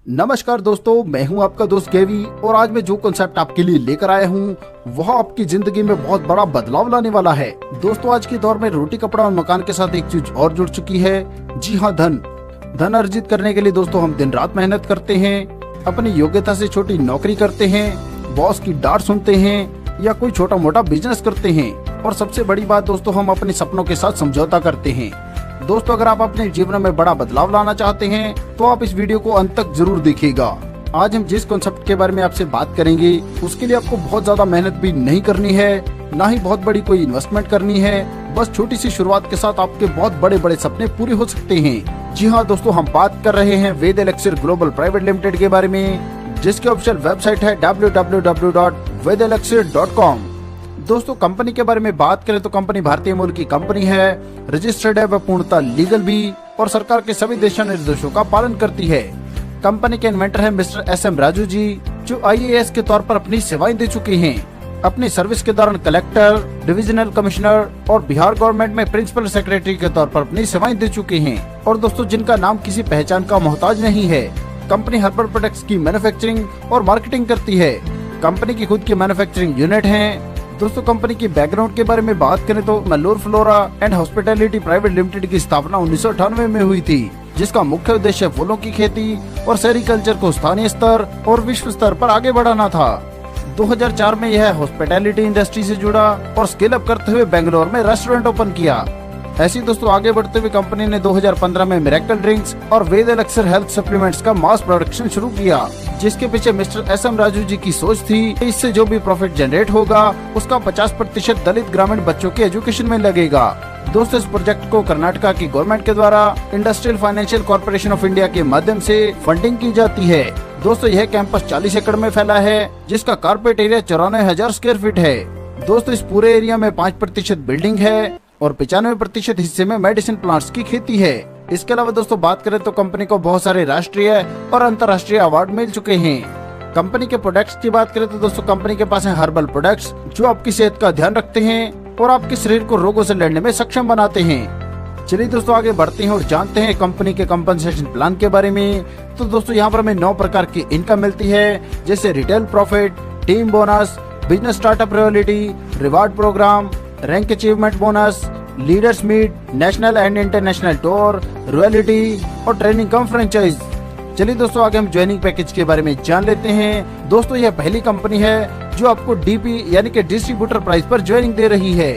नमस्कार दोस्तों, मैं हूं आपका दोस्त केवी और आज मैं जो कॉन्सेप्ट आपके लिए लेकर आया हूं वह आपकी जिंदगी में बहुत बड़ा बदलाव लाने वाला है। दोस्तों, आज के दौर में रोटी कपड़ा और मकान के साथ एक चीज और जुड़ चुकी है। जी हाँ, धन अर्जित करने के लिए दोस्तों हम दिन रात मेहनत करते हैं, अपनी योग्यता से छोटी नौकरी करते हैं, बॉस की डांट सुनते हैं या कोई छोटा मोटा बिजनेस करते हैं और सबसे बड़ी बात दोस्तों, हम अपने सपनों के साथ समझौता करते हैं। दोस्तों, अगर आप अपने जीवन में बड़ा बदलाव लाना चाहते हैं तो आप इस वीडियो को अंत तक जरूर देखिएगा। आज हम जिस कॉन्सेप्ट के बारे में आपसे बात करेंगे उसके लिए आपको बहुत ज्यादा मेहनत भी नहीं करनी है, ना ही बहुत बड़ी कोई इन्वेस्टमेंट करनी है। बस छोटी सी शुरुआत के साथ आपके बहुत बड़े बड़े सपने पूरे हो सकते हैं। जी हाँ दोस्तों, हम बात कर रहे हैं वेद एलेक्सिर ग्लोबल प्राइवेट लिमिटेड के बारे में, जिसकी ऑफिशियल वेबसाइट है www.vedelexir.com। दोस्तों, कंपनी के बारे में बात करें तो कंपनी भारतीय मूल की कंपनी है, रजिस्टर्ड है, वह पूर्णतः लीगल भी और सरकार के सभी दिशा निर्देशों का पालन करती है। कंपनी के इन्वेंटर है मिस्टर SM राजू जी, जो IAS के तौर पर अपनी सेवाएं दे चुके हैं। अपनी सर्विस के दौरान कलेक्टर, डिविजनल कमिश्नर और बिहार गवर्नमेंट में प्रिंसिपल सेक्रेटरी के तौर पर अपनी सेवाएं दे चुके हैं और दोस्तों जिनका नाम किसी पहचान का मोहताज नहीं है। कंपनी हर्बल प्रोडक्ट्स की मैन्युफैक्चरिंग और मार्केटिंग करती है। कंपनी की खुद की मैन्युफैक्चरिंग यूनिट है। दोस्तों, कंपनी की बैकग्राउंड के बारे में बात करें तो Mallor Flora and Hospitality Private Limited की स्थापना 1998 में हुई थी, जिसका मुख्य उद्देश्य फूलों की खेती और सेरिकल्चर को स्थानीय स्तर और विश्व स्तर पर आगे बढ़ाना था। 2004 में यह हॉस्पिटैलिटी इंडस्ट्री से जुड़ा और स्केल अप करते हुए बेंगलोर में रेस्टोरेंट ओपन किया। ऐसी दोस्तों आगे बढ़ते हुए कंपनी ने 2015 में मिरेकल ड्रिंक्स और वेद एलेक्सिर हेल्थ सप्लीमेंट्स का मास प्रोडक्शन शुरू किया, जिसके पीछे मिस्टर SM राजू जी की सोच थी। इससे जो भी प्रॉफिट जनरेट होगा उसका 50% दलित ग्रामीण बच्चों के एजुकेशन में लगेगा। दोस्तों, इस प्रोजेक्ट को कर्नाटका की गवर्नमेंट के द्वारा industrial financial corporation of India के माध्यम से फंडिंग की जाती है। दोस्तों, यह कैंपस 40 एकड़ में फैला है, जिसका कारपेट एरिया 94,000 स्क्वायर फीट है। दोस्तों, इस पूरे एरिया में 5% बिल्डिंग है और 95% हिस्से में मेडिसिन प्लांट्स की खेती है। इसके अलावा दोस्तों बात करें तो कंपनी को बहुत सारे राष्ट्रीय और अंतर्राष्ट्रीय अवार्ड मिल चुके हैं। कंपनी के प्रोडक्ट्स की बात करें तो दोस्तों कंपनी के पास है हर्बल प्रोडक्ट्स, जो आपकी सेहत का ध्यान रखते हैं और आपके शरीर को रोगों से लड़ने में सक्षम बनाते हैं। चलिए दोस्तों आगे बढ़ते हैं और जानते हैं कंपनी के कंपनसेशन प्लान के बारे में। तो दोस्तों यहाँ पर हमें 9 प्रकार की इनकम मिलती है, जैसे retail profit, team bonus, business startup royalty, reward program, rank achievement bonus, leaders meet, national and international tour, royalty और ट्रेनिंग कम फ्रेंचाइज। चलिए दोस्तों आगे हम ज्वाइनिंग पैकेज के बारे में जान लेते हैं। दोस्तों, यह पहली कंपनी है जो आपको DP यानी कि डिस्ट्रीब्यूटर प्राइस पर ज्वाइनिंग दे रही है।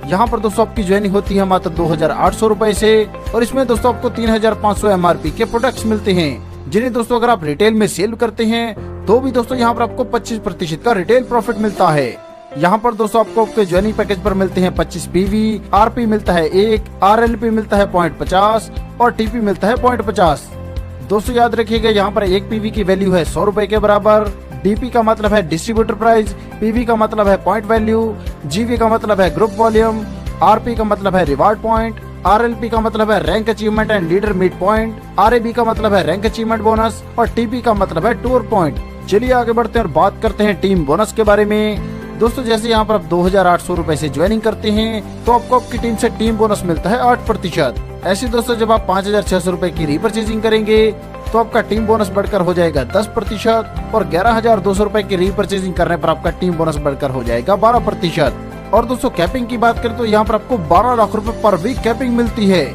यहाँ पर दोस्तों आपकी ज्वाइनिंग होती है मात्र 2,800 रुपए से और इसमें दोस्तों आपको 3,500 MRP के प्रोडक्ट्स मिलते हैं, जिन्हें दोस्तों अगर आप रिटेल में सेल करते हैं तो भी दोस्तों यहाँ पर आपको 25% का रिटेल प्रॉफिट मिलता है। यहाँ पर दोस्तों आपको आपके ज्वाइनिंग पैकेज पर मिलते हैं 25 PV, RP मिलता है 1, RLP मिलता है 0.50 और TP मिलता है 0.50। दोस्तों याद रखिएगा, यहाँ पर 1 PV की वैल्यू है 100 रुपए के बराबर। DP का मतलब है डिस्ट्रीब्यूटर प्राइस, PV का मतलब है पॉइंट वैल्यू, GV का मतलब है ग्रुप वॉल्यूम, RP का मतलब है रिवार्ड पॉइंट, RLP का मतलब है rank achievement and leader meet point, RAB का मतलब है रैंक अचीवमेंट बोनस और TP का मतलब है टूर पॉइंट। चलिए आगे बढ़ते हैं और बात करते हैं टीम बोनस के बारे में। दोस्तों, जैसे यहाँ पर आप 2,800 रुपए से ज्वाइनिंग करते हैं तो आपको आपकी टीम से टीम बोनस मिलता है 8%। ऐसे दोस्तों जब आप 5,600 रुपए की रीपरचेजिंग करेंगे तो आपका टीम बोनस बढ़कर हो जाएगा 10% और 11,200 रुपए की रीपरचेजिंग करने पर आपका टीम बोनस बढ़कर हो जाएगा 12%। और दोस्तों कैपिंग की बात करें तो यहाँ पर आपको 12 लाख रुपए पर वीक कैपिंग मिलती है।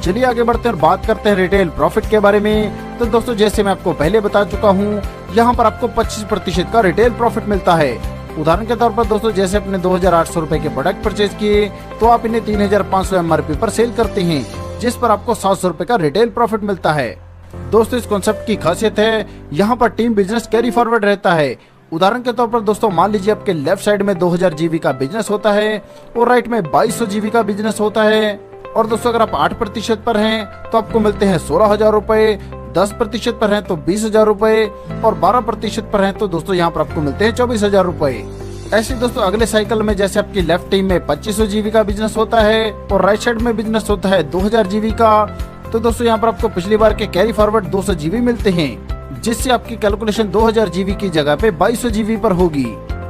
चलिए आगे बढ़ते हैं और बात करते हैं रिटेल प्रॉफिट के बारे में। तो दोस्तों जैसे मैं आपको पहले बता चुका हूँ, यहाँ पर आपको 25% का रिटेल प्रॉफिट मिलता है। उदाहरण के तौर पर दोस्तों जैसे अपने 2,800 रुपए के प्रोडक्ट परचेज किए तो आप इन्हें 3,500 MRP पर सेल करते हैं, जिस पर आपको 700 रुपए का रिटेल प्रॉफिट मिलता है। दोस्तों इस कॉन्सेप्ट की खासियत है, यहाँ पर टीम बिजनेस कैरी फॉरवर्ड रहता है। उदाहरण के तौर पर दोस्तों मान लीजिए आपके लेफ्ट साइड में 2,000 GB का बिजनेस होता है और राइट में 2,200 GB का बिजनेस होता है। और दोस्तों अगर आप 8% पर हैं तो आपको मिलते हैं 16,000 रुपए, 10% पर हैं तो 20,000 रुपए और 12% पर हैं तो दोस्तों यहाँ पर आपको मिलते हैं 24,000 रुपए। ऐसे दोस्तों अगले साइकिल में जैसे आपकी लेफ्ट टीम में 2,500 GB का बिजनेस होता है और राइट साइड में बिजनेस होता है 2,000 GB का, तो दोस्तों यहाँ पर आपको पिछली बार के कैरी फॉरवर्ड 200 GB मिलते हैं, जिससे आपकी कैलकुलेशन 2,000 GB की जगह पे 2,200 GB पर होगी।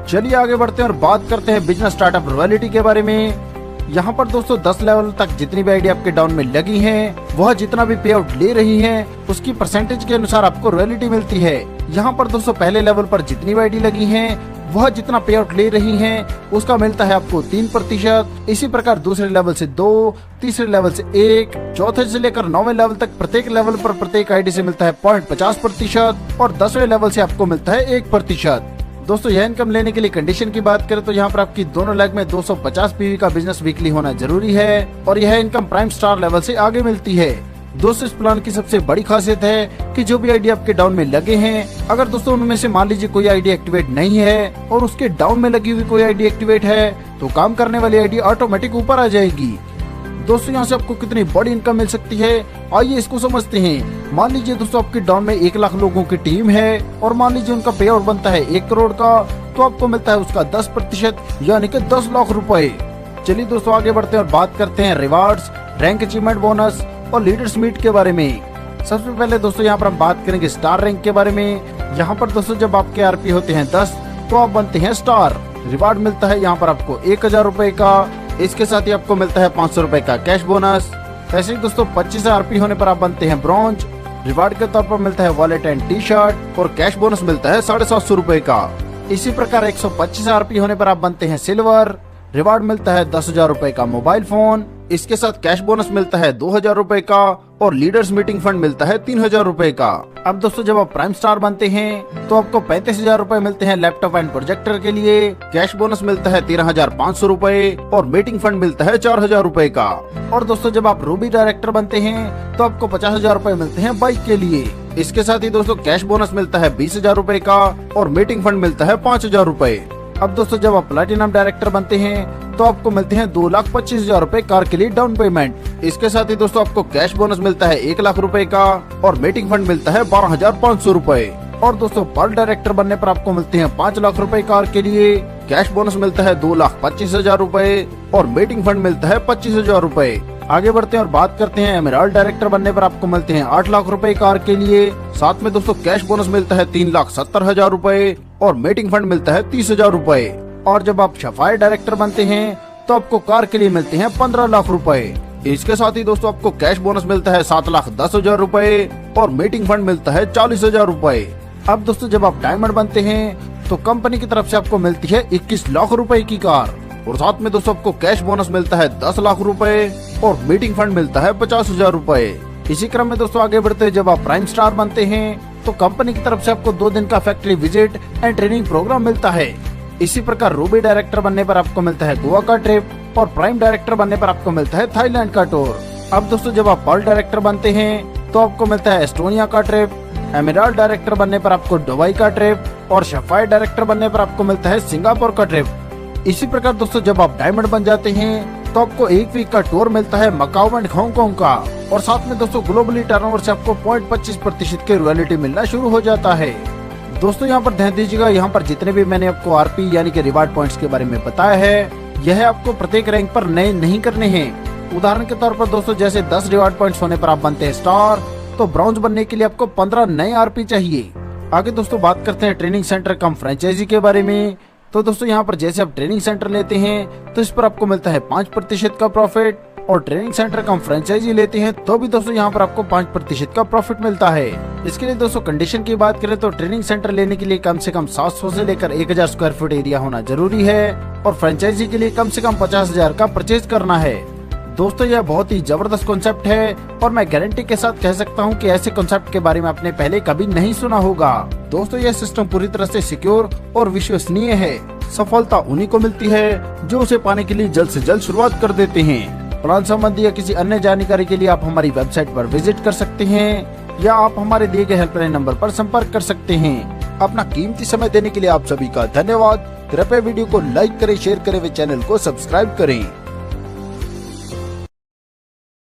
चलिए आगे बढ़ते हैं और बात करते हैं बिजनेस स्टार्टअप रॉयल्टी के बारे में। यहाँ पर दोस्तों 10 लेवल तक जितनी भी आईडी आपके डाउन में लगी हैं, वह जितना भी पे आउट ले रही हैं, उसकी परसेंटेज के अनुसार आपको रॉयल्टी मिलती है। यहाँ पर दोस्तों पहले लेवल पर जितनी भी आईडी लगी हैं, वह जितना पे आउट ले रही हैं, उसका मिलता है आपको 3%। इसी प्रकार दूसरे लेवल से 2, तीसरे लेवल से 1, चौथे से लेकर 9वें लेवल तक प्रत्येक लेवल पर प्रत्येक आईडी से मिलता है 0.50% और 10वें लेवल से आपको मिलता है 1%। दोस्तों यह इनकम लेने के लिए कंडीशन की बात करें तो यहाँ पर आपकी दोनों लेग में 250 पीवी का बिजनेस वीकली होना जरूरी है और यह इनकम प्राइम स्टार लेवल से आगे मिलती है। दोस्तों इस प्लान की सबसे बड़ी खासियत है कि जो भी आईडी आपके डाउन में लगे हैं, अगर दोस्तों उनमें से मान लीजिए कोई आईडी एक्टिवेट नहीं है और उसके डाउन में लगी हुई कोई आईडी एक्टिवेट है, तो काम करने वाली आईडी ऑटोमेटिक ऊपर आ जाएगी। दोस्तों यहाँ से आपको कितनी बड़ी इनकम मिल सकती है, आइए इसको समझते हैं। मान लीजिए दोस्तों आपके डाउन में 1 लाख लोगों की टीम है और मान लीजिए उनका पे आउट बनता है 1 करोड़ का, तो आपको मिलता है उसका 10% यानी कि 10 लाख रुपए। चलिए दोस्तों आगे बढ़ते हैं और बात करते हैं रिवार्ड्स, रैंक अचीवमेंट बोनस और लीडर्स मीट के बारे में। सबसे पहले दोस्तों यहाँ पर हम बात करेंगे स्टार रैंक के बारे में। यहाँ पर दोस्तों जब आपके आरपी होते हैं 10 तो आप बनते हैं स्टार। रिवार्ड मिलता है यहाँ पर आपको 1000 रुपए का, इसके साथ ही आपको मिलता है 500 रुपए का कैश बोनस। ऐसे ही दोस्तों 25 आरपी होने पर आप बनते हैं ब्रॉन्ज। रिवार्ड के तौर पर मिलता है वॉलेट एंड टी शर्ट और कैश बोनस मिलता है 750 रुपए का। इसी प्रकार 125 आरपी होने पर आप बनते हैं सिल्वर। रिवार्ड मिलता है 10,000 रुपए का मोबाइल फोन, इसके साथ कैश बोनस मिलता है 2000 रुपए का और लीडर्स मीटिंग फंड मिलता है 3000 रुपए का। अब दोस्तों जब आप प्राइम स्टार बनते हैं तो आपको 35,000 रुपए मिलते हैं लैपटॉप एंड प्रोजेक्टर के लिए, कैश बोनस मिलता है 13,500 रुपए और मीटिंग फंड मिलता है 4,000 रुपए का। और दोस्तों जब आप रूबी डायरेक्टर बनते हैं तो आपको 50,000 रुपए मिलते हैं बाइक के लिए। इसके साथ ही दोस्तों कैश बोनस मिलता है 20,000 रुपए का और मीटिंग फंड मिलता है 5,000 रुपए। अब दोस्तों जब आप प्लैटिनम डायरेक्टर बनते हैं तो आपको मिलते हैं 2,25,000 रुपए कार के लिए डाउन पेमेंट। इसके साथ ही दोस्तों आपको कैश बोनस मिलता है 1 लाख रुपए का और मीटिंग फंड मिलता है 12,500 रुपए। और दोस्तों पर्ल डायरेक्टर बनने पर आपको मिलते हैं 5 लाख रुपए कार के लिए, कैश बोनस मिलता है 2,25,000 रुपए और मीटिंग फंड मिलता है 25,000 रुपए। आगे बढ़ते हैं और बात करते हैं एमराल्ड डायरेक्टर बनने पर आपको मिलते हैं 8 लाख रुपए कार के लिए, साथ में दोस्तों कैश बोनस मिलता है 3,70,000 रुपए और मीटिंग फंड मिलता है 30,000 रुपए। और जब आप सफायर डायरेक्टर बनते हैं तो आपको कार के लिए मिलते हैं 15 लाख रुपए। इसके साथ ही दोस्तों आपको कैश बोनस मिलता है 7,10,000 रुपए और मीटिंग फंड मिलता है 40,000 रुपए। अब दोस्तों जब आप डायमंड बनते हैं तो कंपनी की तरफ से आपको मिलती है 21 लाख रुपए की कार और साथ में दोस्तों आपको कैश बोनस मिलता है 10 लाख रुपए और मीटिंग फंड मिलता है 50,000 रुपए। इसी क्रम में दोस्तों आगे बढ़ते हैं, जब आप प्राइम स्टार बनते हैं तो कंपनी की तरफ से आपको 2 दिन का factory visit and training program मिलता है। इसी प्रकार रूबी डायरेक्टर बनने पर आपको मिलता है गोवा का ट्रिप और प्राइम डायरेक्टर बनने पर आपको मिलता है थाईलैंड का टूर। अब दोस्तों जब आप पर्ल डायरेक्टर बनते हैं तो आपको मिलता है एस्टोनिया का ट्रिप, एमराल्ड डायरेक्टर बनने पर आपको दुबई का ट्रिप और सफायर डायरेक्टर बनने पर आपको मिलता है सिंगापुर का ट्रिप। इसी प्रकार दोस्तों जब आप डायमंड बन जाते हैं तो आपको 1 वीक का टूर मिलता है मकाओ एंड हांगकांग का और साथ में दोस्तों ग्लोबली टर्नओवर से आपको 0.25% के रॉयल्टी मिलना शुरू हो जाता है। दोस्तों यहाँ पर ध्यान दीजिएगा, यहाँ पर जितने भी मैंने आपको आरपी यानी कि रिवार्ड पॉइंट्स के बारे में बताया है, यह आपको प्रत्येक रैंक पर नए नहीं करने हैं। उदाहरण के तौर पर दोस्तों जैसे 10 रिवार्ड पॉइंट्स होने पर आप बनते हैं स्टार, तो ब्रॉन्ज बनने के लिए आपको 15 नए आरपी चाहिए। आगे दोस्तों बात करते हैं ट्रेनिंग सेंटर कम फ्रेंचाइजी के बारे में। तो दोस्तों यहाँ पर जैसे आप ट्रेनिंग सेंटर लेते हैं तो इस पर आपको मिलता है 5% का प्रॉफिट और ट्रेनिंग सेंटर कम फ्रेंचाइजी लेते हैं तो भी दोस्तों यहाँ पर आपको 5% का प्रॉफिट मिलता है। इसके लिए दोस्तों कंडीशन की बात करें तो ट्रेनिंग सेंटर लेने के लिए कम से कम 700 से लेकर 1000 स्क्वायर फीट एरिया होना जरूरी है और फ्रेंचाइजी के लिए कम से कम 50,000 का परचेज करना है। दोस्तों यह बहुत ही जबरदस्त कॉन्सेप्ट है और मैं गारंटी के साथ कह सकता हूँ कि ऐसे कॉन्सेप्ट के बारे में आपने पहले कभी नहीं सुना होगा। दोस्तों यह सिस्टम पूरी तरह से सिक्योर और विश्वसनीय है। सफलता उन्हीं को मिलती है जो उसे पाने के लिए जल्द से जल्द शुरुआत कर देते हैं। प्लान संबंधी या किसी अन्य जानकारी के लिए आप हमारी वेबसाइट पर विजिट कर सकते हैं या आप हमारे दिए गए हेल्पलाइन नंबर पर संपर्क कर सकते हैं। अपना कीमती समय देने के लिए आप सभी का धन्यवाद। कृपया वीडियो को लाइक करें, शेयर करें व चैनल को सब्सक्राइब करें।